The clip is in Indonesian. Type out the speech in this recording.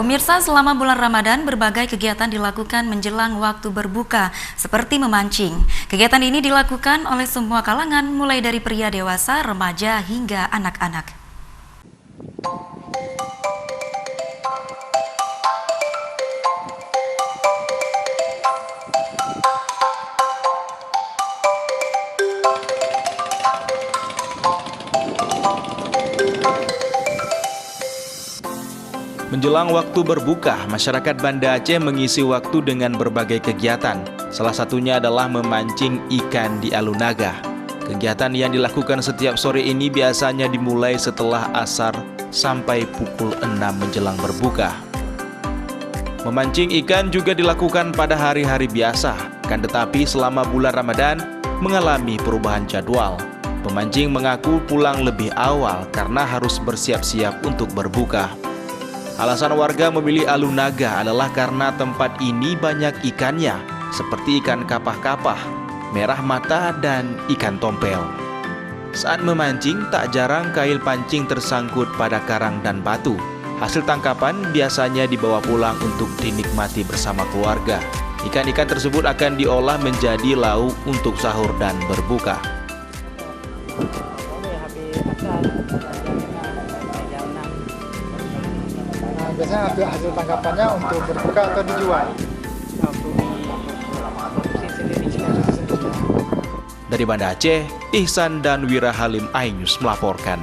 Pemirsa, selama bulan Ramadan, berbagai kegiatan dilakukan menjelang waktu berbuka, seperti memancing. Kegiatan ini dilakukan oleh semua kalangan, mulai dari pria dewasa, remaja, hingga anak-anak. Menjelang waktu berbuka, masyarakat Banda Aceh mengisi waktu dengan berbagai kegiatan. Salah satunya adalah memancing ikan di Alunaga. Kegiatan yang dilakukan setiap sore ini biasanya dimulai setelah asar sampai pukul 6 menjelang berbuka. Memancing ikan juga dilakukan pada hari-hari biasa, kan tetapi selama bulan Ramadan mengalami perubahan jadwal. Pemancing mengaku pulang lebih awal karena harus bersiap-siap untuk berbuka. Alasan warga memilih Alunaga adalah karena tempat ini banyak ikannya, seperti ikan kapah-kapah, merah mata, dan ikan tompel. Saat memancing, tak jarang kail pancing tersangkut pada karang dan batu. Hasil tangkapan biasanya dibawa pulang untuk dinikmati bersama keluarga. Ikan-ikan tersebut akan diolah menjadi lauk untuk sahur dan berbuka. Biasanya ambil hasil tangkapannya untuk berbuka atau dijual? Dari Banda Aceh, Ihsan dan Wira Halim iNews melaporkan.